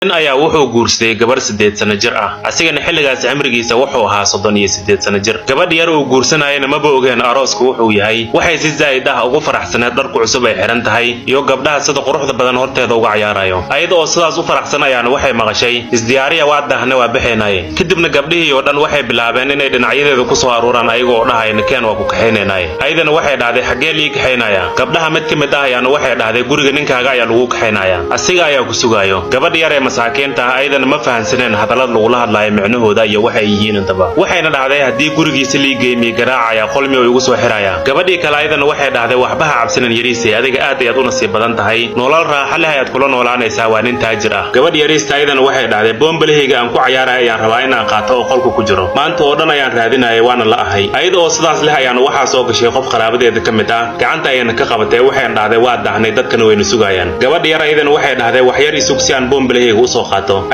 ayaa wuxuu guursaday gabar 8 sano jir ah asigana xilligaas cimrigiisa wuxuu ahaa 38 sano jir gabadh yar oo guursanayna ma boogeen aroosku wuxuu yahay waxay si zaid ah ugu faraxsaneed dharku cusub ay xiran tahay iyo gabdhaha sida quruxda badan horteeda uga ciyaarayo ayadoo sidaas u faraxsanayaan waxay maqashay isdiyaariya waadahna waa bixinay kadibna gabdhihii oo dhan waxay bilaabeen inay dhinacyadeeda ku soo aruuraan ayagoo dhahayna keen waa ku kaxeynay ayadana waxay dhahday xagee lii kaxeynaya gabdhaha mid kamid ah ayaan waxay dhahday guriga ninkaaga ayaa lagu kaxeynaya asiga ayaa ku sugayo gabadh yar masaakiinta ayadana ma fahansaneen hadalada lagu la hadlayo micnahooda iyo waxay yihiin intaba waxayna dhahday hadii gurigiisa liigeeyay garaacaya qolmi oo igu soo xiraya gabadhii kale ayadana waxay dhahday waxba cabsanan yariisay adiga aad ayaad u nasiib badan tahay nolol raaxo leh ayaad kula noolaanaysaa waa nin taajir ah gabadh yariista ayadana waxay dhahday boombalahayga aan ku ciyaaray ayaan rabaa inaan qaato oo qolku ku jiro maanta oo dhan ayaan raadinayay waana la ahay ayadoo sidaas leh ayaan waxa soo gashay qof qaraabadeeda kamid ah gacanta ayaan ka qabatay waxay dhahday waa dahnay dadkana wayna sugayaan gabadh yar ayadana waxay dhahday wax yar isug si aan boombalahayga u soo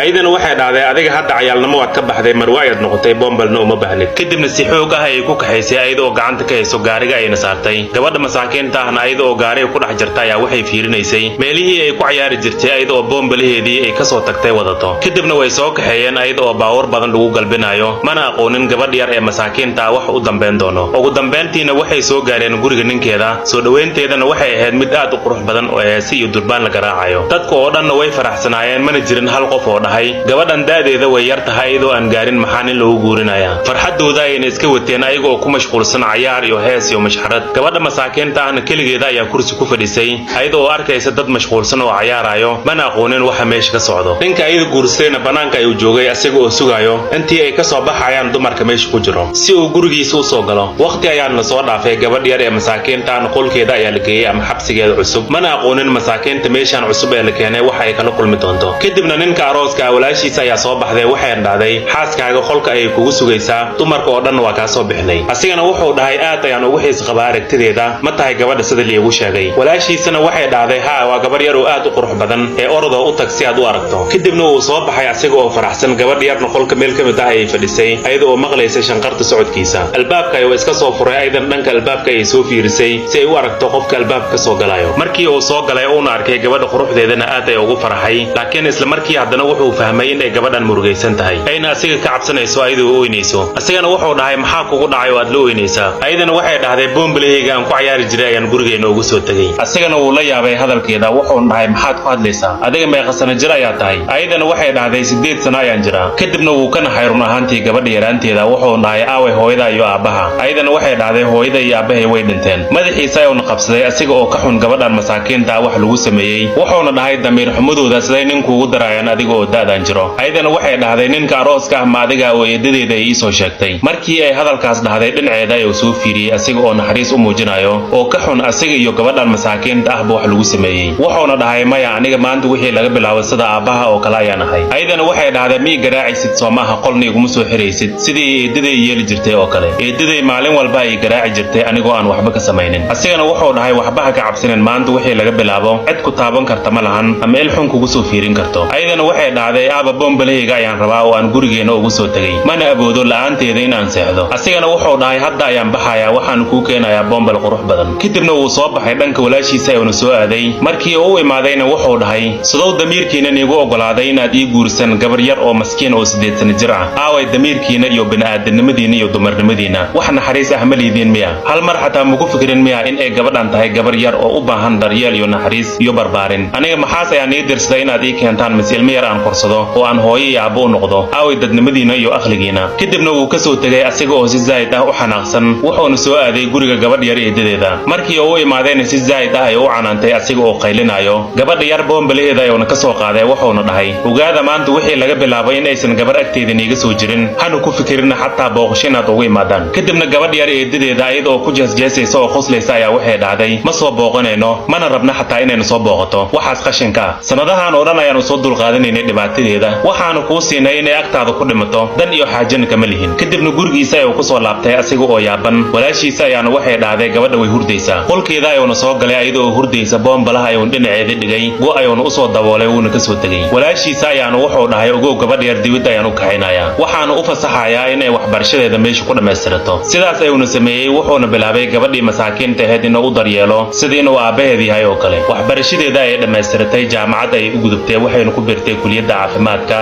ayadana waxay dhahday adiga hadda cayaalnimo waad ka baxday marwaayad noqotay bombalna uma baahnid kadibna si xoog ah ay ku kaxaysay ayadoo gacanta ka hayso gaariga ayna saartay gabadha masaakiinta ahna ayadoo gaariga ku dhex jirta ayaa waxay fiirinaysay meelihii ay ku ciyaari jirtay ayadoo bombalaheedii ay ka soo tagtay wadato kadibna way soo kaxeeyeen ayadoo baawar badan lagu galbinayo mana aqoonin gabadh yar ee masaakiinta wax u dambeyn doono ugu dambeyntiina waxay soo gaareen guriga ninkeeda soo dhaweynteedana waxay ahayd mid aad u qurux badan oo heesi iyo durbaan la garaacayo dadku oo dhanna way faraxsanaayeen mana jirin hal qof oo dhahay gabadhan daadeeda way yar tahay iyadoo aan gaarin maxaan in lagu guurinaya farxadooda ayna iska wateen ayagoo ku mashquulsan ciyaar iyo hees iyo mashxarad gabadha masaakiinta ahna kaligeeda ayaa kursi ku fadhisay ayadoo arkaysa dad mashquulsan oo ciyaarayo mana aqoonin waxa meesha ka socdo ninka ayada guursayna banaanka ayuu joogay asaga oo sugayo intii ay ka soo baxayaan dumarka meesha ku jiro si uu gurigiisa u soo galo waqti ayaan la soo dhaafay gabadh yar ee masaakiinta ahna qolkeeda ayaa la geeyay ama xabsigeeda cusub mana aqoonin masaakiinta meeshan cusub ee la keenay waxa ay kala kulmi doonto kadibna ninka arooska walaashiisa ayaa soo baxday waxay dhahday xaaskaaga qolka ay kugu sugaysaa dumarka oo dhan waa ka soo bixnay asigana wuxuu dhahay aad ayaan ugu xiis qabaa aragtideeda ma tahay gabadha sida liigu sheegay walaashiisana waxay dhahday waa gabar yar oo aad u qurux badan ee ordo u tag si aad u aragto kadibna uu soo baxay asiga oo faraxsan gabadh yarna qolka meel kamid ah ay fadhisay ayada oo maqlaysa shanqarta socodkiisa albaabka ayuu iska soo furay aydan dhanka albaabka ay soo fiirisay si ay u aragto qofka albaabka ka soo galayo markii uu soo galay uuna arkay gabadha quruxdeedana aad ay ugu faraxay laakiin isla markii haddana wuxuu fahmay in ay gabadhan murugaysan tahay ayna asiga ka cabsanayso ayadoo u oynayso asigana wuxuu dhahay maxaa kugu dhacay oo aad la oynaysaa ayadana waxay dhahday boombalahayga aan ku ciyaari jiray ayaan gurigeena ugu soo tagay asigana wuu la yaabay hadalkeeda wuxuu dhahay maxaad ku hadlaysaa adiga meeqa sano jir ayaa tahay ayadana waxay dhahday 8 sano ayaan jiraa kadibna wuu kana xayrun ahaantii gabadha yaraanteeda wuxuu dhahay aaway hooyada iyo aabaha ayadana waxay dhahday hooyada iyo aabahay way dhinteen madaxiisa ayuu qabsaday asiga oo ka xun gabadhan masaakiinta wax lagu sameeyay wuxuuna dhahay damiir xumadooda siday ninkuugu darayaan adiga oo daadan jiro ayadana waxay dhahday ninka arooska ah maadiga oo eedadeeda ay soo sheegtay markii ay hadalkaas dhahday dhinaceeda ayuu soo fiiriyay asiga oo naxariis u muujinayo oo ka xun asiga iyo gabadhan masaakiinta ah wax lagu sameeyay wuxuuna dhahay maya aniga maanta wixii laga bilaabo sida aabaha oo kale ayaan ahay ayadana waxay dhahday mii garaacisid Soomaha qolni iguma soo xiraysid sidii eedaday yeeli jirtay oo kale eedaday maalin walba ay garaaci jirtay anigoo aan waxba ka samaynin asigana wuxuu dhahay waxba ka cabsanin maanta wixii laga bilaabo cid ku taaban karta ma lahan ama il xun kugu soo fiirin karto ayadana waxay dhahday aaba boombalahayga ayaan rabaa oo aan gurigeena ugu soo tagay mana aboodo la'aanteeda inaan seexdo asigana wuxuu dhahay hadda ayaan baxayaa waxaan ku keenayaa boombal qurux badan kadibna uu soo baxay dhanka walaashiisa ayuu soo aaday markii uu imaadayna wuxuu dhahay sidoo damiirkiina igu ogolaaday inaad ii guursan gabar yar oo maskiin oo 8 sano jir ah aaway damiirkiina iyo bini'aadanimadiina iyo dumarnimadiina wax naxariis ah ma liidin miya hal mar xataa ma ku fikirin miya in ay gabadhan tahay gabar yar oo u baahan daryeel iyo naxariis iyo barbaarin aniga maxaas ayaan ii dirsaday inaad ii keentaan misilmo yar aan korsado oo aan hooyo iyo aabbo u noqdo aaway dadnimadiina iyo akhligiina kadibna uu ka soo tagay asiga oo si zaid ah u xanaaqsan wuxuuna soo aaday guriga gabadh yar eedadeeda markii uu imaadayna si zaid ah ay u canaantay asiga oo qaylinayo gabadha yar boombalahayda ayuuna ka soo qaaday wuxuuna dhahay ogaada maanta wixii laga bilaabay in aysan gabar agteeda niiga soo jirin hanu ku fikirina xataa booqasho inaad ugu imaadaan kadibna gabadh yar eedadeeda ayadoo ku jeesjeesaysa oo qoslaysa ayaa waxay dhahday ma soo booqanayno mana rabna xataa inaynu soo booqato waxaas qashinka sanadahan oo dhan ayaanu soo dulqaadanaynay dhibaatadeeda waxaanu kuu siinay inay agtaada ku dhimato dan iyo xaajana kama lihin kadibna gurigiisa ayuu ku soo laabtay asiga oo yaaban walaashiisa ayaana waxay dhahday gabadha way hurdaysaa qolkeeda ayuuna soo galay ayadoo hurdaysa boombalaha ayuuna dhinaceeda dhigay go ayuuna u soo daboolay wuuna ka soo tegay walaashiisa ayaana wuxuu dhahay ogow gabadh yar dibadda ayaan u kaxaynayaa waxaanu u fasaxayaa inay waxbarashadeeda meesha ku dhammaystirato sidaas ayuuna sameeyey wuxuuna bilaabay gabadhii masaakiinta ahayd inuu u daryeelo sidii inuu aabaheed yahay oo kale waxbarashadeeda ay dhammaystiratay jaamacad ay u gudubtay waxayna ku biirtay kuliyadda caafimaadka.